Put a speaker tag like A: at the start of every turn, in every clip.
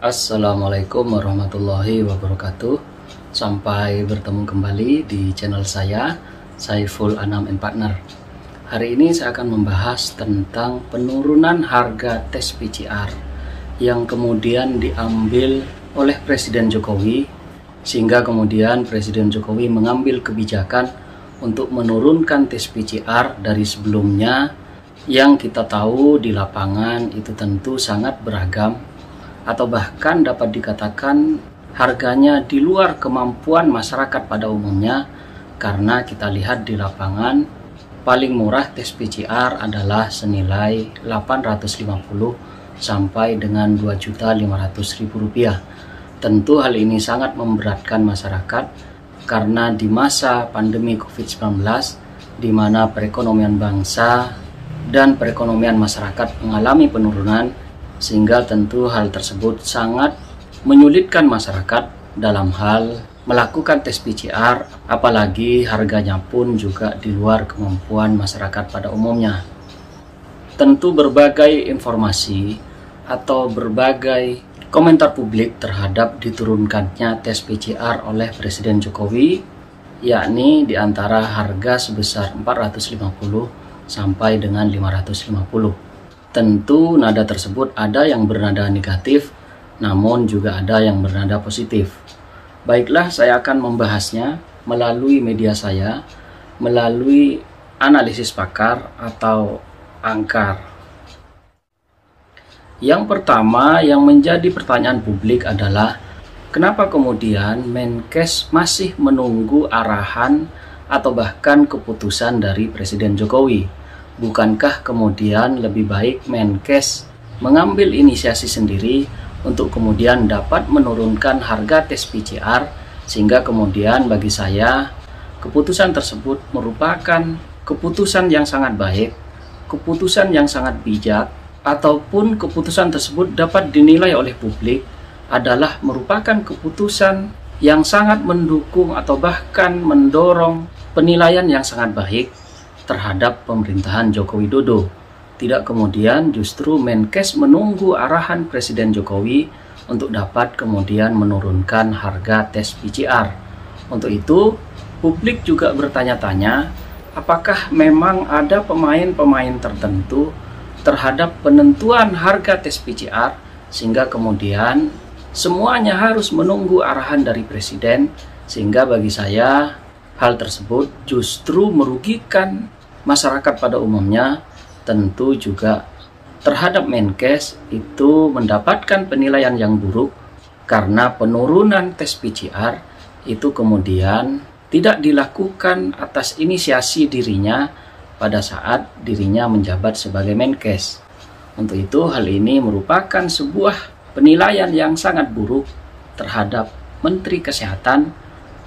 A: Assalamualaikum warahmatullahi wabarakatuh. Sampai bertemu kembali di channel saya, Saiful Anam and Partner. Hari ini saya akan membahas tentang penurunan harga tes PCR yang kemudian diambil oleh Presiden Jokowi, sehingga kemudian Presiden Jokowi mengambil kebijakan untuk menurunkan tes PCR dari sebelumnya yang kita tahu di lapangan itu tentu sangat beragam, atau bahkan dapat dikatakan harganya di luar kemampuan masyarakat pada umumnya, karena kita lihat di lapangan paling murah tes PCR adalah senilai 850 sampai dengan 2.500.000 rupiah. Tentu hal ini sangat memberatkan masyarakat karena di masa pandemi COVID-19 di mana perekonomian bangsa dan perekonomian masyarakat mengalami penurunan, sehingga tentu hal tersebut sangat menyulitkan masyarakat dalam hal melakukan tes PCR, apalagi harganya pun juga di luar kemampuan masyarakat pada umumnya. Tentu berbagai informasi atau berbagai komentar publik terhadap diturunkannya tes PCR oleh Presiden Jokowi, yakni di antara harga sebesar 450 sampai dengan 550. Tentu nada tersebut ada yang bernada negatif, namun juga ada yang bernada positif. Baiklah, saya akan membahasnya melalui media saya, melalui analisis pakar atau angkar. Yang pertama yang menjadi pertanyaan publik adalah kenapa kemudian Menkes masih menunggu arahan atau bahkan keputusan dari Presiden Jokowi? Bukankah kemudian lebih baik Menkes mengambil inisiasi sendiri untuk kemudian dapat menurunkan harga tes PCR, sehingga kemudian bagi saya keputusan tersebut merupakan keputusan yang sangat baik, keputusan yang sangat bijak, ataupun keputusan tersebut dapat dinilai oleh publik adalah merupakan keputusan yang sangat mendukung atau bahkan mendorong penilaian yang sangat baik terhadap pemerintahan Joko Widodo. Tidak kemudian justru Menkes menunggu arahan Presiden Jokowi untuk dapat kemudian menurunkan harga tes PCR. Untuk itu, publik juga bertanya-tanya, apakah memang ada pemain-pemain tertentu terhadap penentuan harga tes PCR, sehingga kemudian semuanya harus menunggu arahan dari Presiden, sehingga bagi saya hal tersebut justru merugikan masyarakat pada umumnya. Tentu juga terhadap Menkes itu mendapatkan penilaian yang buruk karena penurunan tes PCR itu kemudian tidak dilakukan atas inisiasi dirinya pada saat dirinya menjabat sebagai Menkes. Untuk itu hal ini merupakan sebuah penilaian yang sangat buruk terhadap Menteri Kesehatan,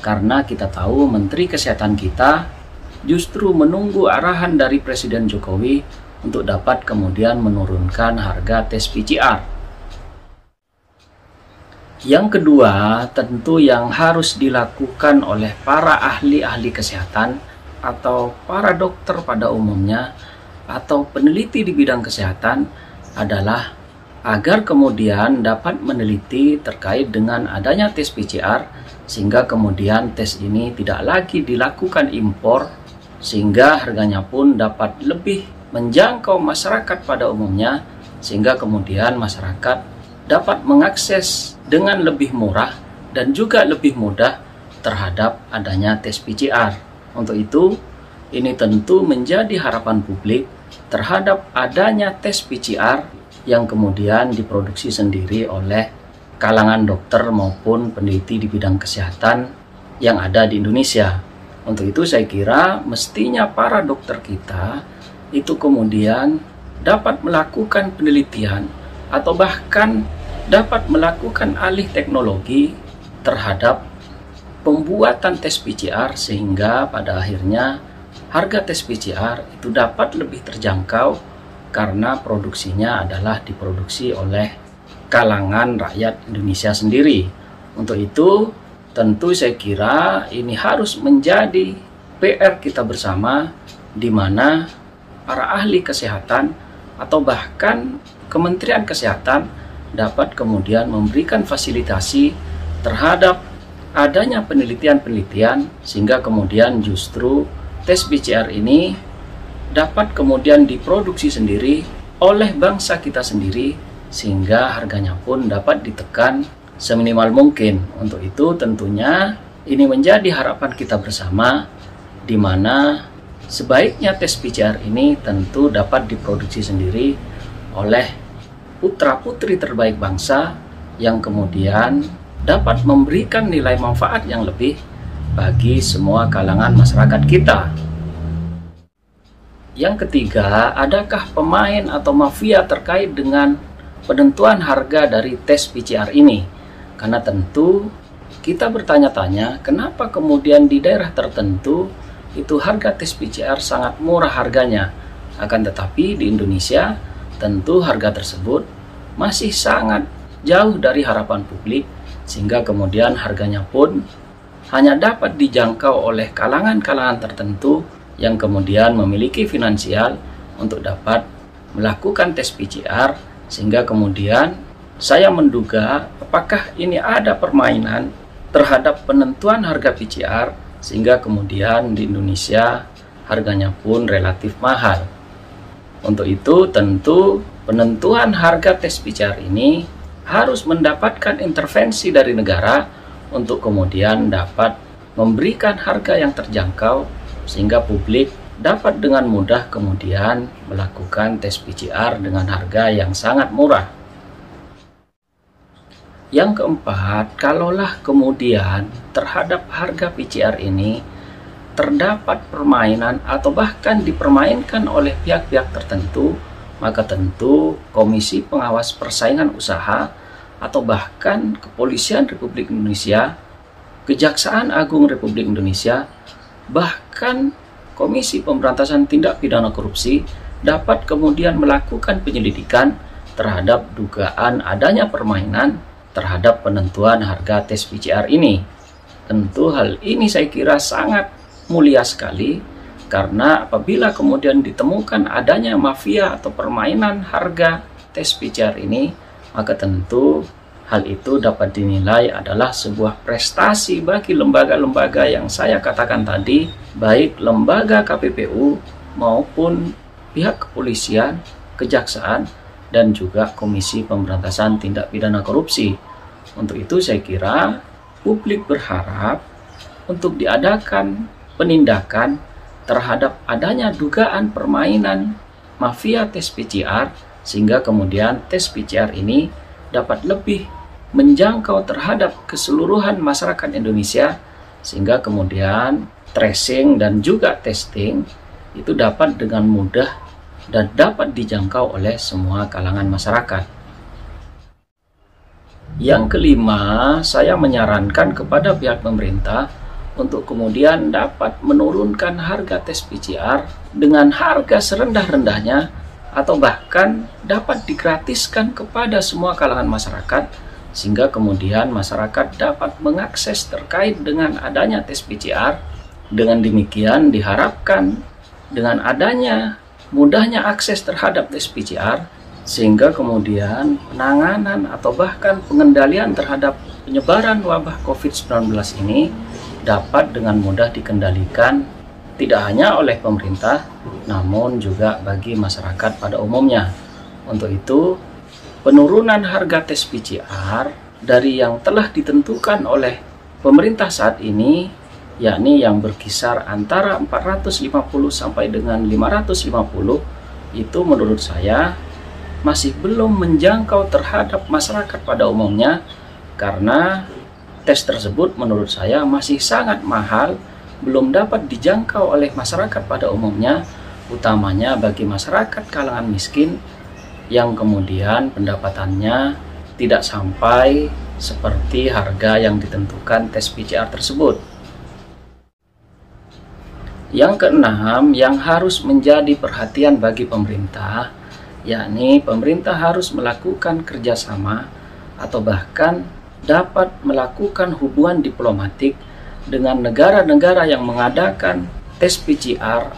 A: karena kita tahu Menteri Kesehatan kita justru menunggu arahan dari Presiden Jokowi untuk dapat kemudian menurunkan harga tes PCR. Yang kedua, tentu yang harus dilakukan oleh para ahli-ahli kesehatan atau para dokter pada umumnya atau peneliti di bidang kesehatan adalah agar kemudian dapat meneliti terkait dengan adanya tes PCR, sehingga kemudian tes ini tidak lagi dilakukan impor, sehingga harganya pun dapat lebih menjangkau masyarakat pada umumnya, sehingga kemudian masyarakat dapat mengakses dengan lebih murah dan juga lebih mudah terhadap adanya tes PCR. Untuk itu, ini tentu menjadi harapan publik terhadap adanya tes PCR yang kemudian diproduksi sendiri oleh kalangan dokter maupun peneliti di bidang kesehatan yang ada di Indonesia. Untuk itu saya kira mestinya para dokter kita itu kemudian dapat melakukan penelitian atau bahkan dapat melakukan alih teknologi terhadap pembuatan tes PCR, sehingga pada akhirnya harga tes PCR itu dapat lebih terjangkau karena produksinya adalah diproduksi oleh kalangan rakyat Indonesia sendiri. Untuk itu tentu saya kira ini harus menjadi PR kita bersama, di mana para ahli kesehatan atau bahkan Kementerian Kesehatan dapat kemudian memberikan fasilitasi terhadap adanya penelitian-penelitian, sehingga kemudian justru tes PCR ini dapat kemudian diproduksi sendiri oleh bangsa kita sendiri, sehingga harganya pun dapat ditekan seminimal mungkin. Untuk itu tentunya ini menjadi harapan kita bersama, di mana sebaiknya tes PCR ini tentu dapat diproduksi sendiri oleh putra-putri terbaik bangsa yang kemudian dapat memberikan nilai manfaat yang lebih bagi semua kalangan masyarakat kita. Yang ketiga, adakah pemain atau mafia terkait dengan penentuan harga dari tes PCR ini? Karena tentu kita bertanya-tanya, kenapa kemudian di daerah tertentu itu harga tes PCR sangat murah harganya, akan tetapi di Indonesia tentu harga tersebut masih sangat jauh dari harapan publik, sehingga kemudian harganya pun hanya dapat dijangkau oleh kalangan-kalangan tertentu yang kemudian memiliki finansial untuk dapat melakukan tes PCR, sehingga kemudian saya menduga apakah ini ada permainan terhadap penentuan harga PCR, sehingga kemudian di Indonesia harganya pun relatif mahal. Untuk itu tentu penentuan harga tes PCR ini harus mendapatkan intervensi dari negara untuk kemudian dapat memberikan harga yang terjangkau, sehingga publik dapat dengan mudah kemudian melakukan tes PCR dengan harga yang sangat murah. Yang keempat, kalaulah kemudian terhadap harga PCR ini terdapat permainan atau bahkan dipermainkan oleh pihak-pihak tertentu, maka tentu Komisi Pengawas Persaingan Usaha atau bahkan Kepolisian Republik Indonesia, Kejaksaan Agung Republik Indonesia, bahkan Komisi Pemberantasan Tindak Pidana Korupsi dapat kemudian melakukan penyelidikan terhadap dugaan adanya permainan terhadap penentuan harga tes PCR ini. Tentu hal ini saya kira sangat mulia sekali, karena apabila kemudian ditemukan adanya mafia atau permainan harga tes PCR ini, maka tentu hal itu dapat dinilai adalah sebuah prestasi bagi lembaga-lembaga yang saya katakan tadi, baik lembaga KPPU maupun pihak kepolisian, kejaksaan, dan juga Komisi Pemberantasan Tindak Pidana Korupsi. Untuk itu saya kira publik berharap untuk diadakan penindakan terhadap adanya dugaan permainan mafia tes PCR, sehingga kemudian tes PCR ini dapat lebih menjangkau terhadap keseluruhan masyarakat Indonesia, sehingga kemudian tracing dan juga testing itu dapat dengan mudah dan dapat dijangkau oleh semua kalangan masyarakat. Yang kelima, saya menyarankan kepada pihak pemerintah untuk kemudian dapat menurunkan harga tes PCR dengan harga serendah-rendahnya, atau bahkan dapat digratiskan kepada semua kalangan masyarakat, sehingga kemudian masyarakat dapat mengakses terkait dengan adanya tes PCR. Dengan demikian diharapkan dengan adanya mudahnya akses terhadap tes PCR, sehingga kemudian penanganan atau bahkan pengendalian terhadap penyebaran wabah COVID-19 ini dapat dengan mudah dikendalikan, tidak hanya oleh pemerintah, namun juga bagi masyarakat pada umumnya. Untuk itu, penurunan harga tes PCR dari yang telah ditentukan oleh pemerintah saat ini, yakni yang berkisar antara 450 sampai dengan 550, itu menurut saya masih belum menjangkau terhadap masyarakat pada umumnya, karena tes tersebut menurut saya masih sangat mahal, belum dapat dijangkau oleh masyarakat pada umumnya, utamanya bagi masyarakat kalangan miskin yang kemudian pendapatannya tidak sampai seperti harga yang ditentukan tes PCR tersebut. Yang keenam, yang harus menjadi perhatian bagi pemerintah, yakni pemerintah harus melakukan kerjasama atau bahkan dapat melakukan hubungan diplomatik dengan negara-negara yang mengadakan tes PCR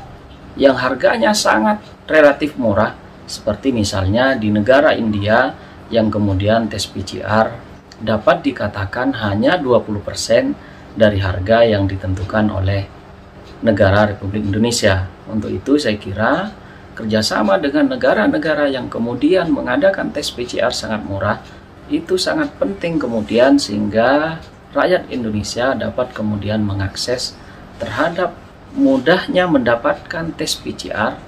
A: yang harganya sangat relatif murah, seperti misalnya di negara India yang kemudian tes PCR dapat dikatakan hanya 20% dari harga yang ditentukan oleh negara Republik Indonesia. Untuk itu saya kira kerjasama dengan negara-negara yang kemudian mengadakan tes PCR sangat murah itu sangat penting kemudian, sehingga rakyat Indonesia dapat kemudian mengakses terhadap mudahnya mendapatkan tes PCR,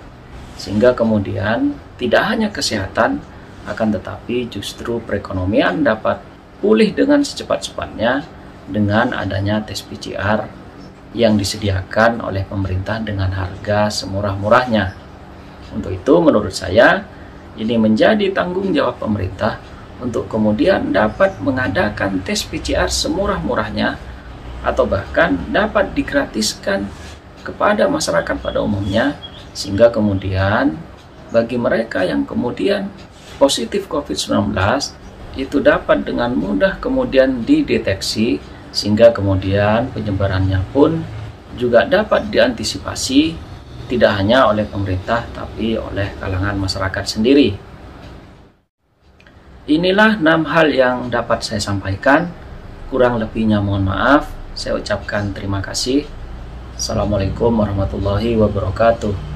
A: sehingga kemudian tidak hanya kesehatan akan tetapi justru perekonomian dapat pulih dengan secepat-cepatnya dengan adanya tes PCR yang disediakan oleh pemerintah dengan harga semurah-murahnya. Untuk itu menurut saya ini menjadi tanggung jawab pemerintah untuk kemudian dapat mengadakan tes PCR semurah-murahnya atau bahkan dapat digratiskan kepada masyarakat pada umumnya, sehingga kemudian bagi mereka yang kemudian positif COVID-19 itu dapat dengan mudah kemudian dideteksi, sehingga kemudian penyebarannya pun juga dapat diantisipasi tidak hanya oleh pemerintah tapi oleh kalangan masyarakat sendiri. Inilah 6 hal yang dapat saya sampaikan. Kurang lebihnya mohon maaf. Saya ucapkan terima kasih. Assalamualaikum warahmatullahi wabarakatuh.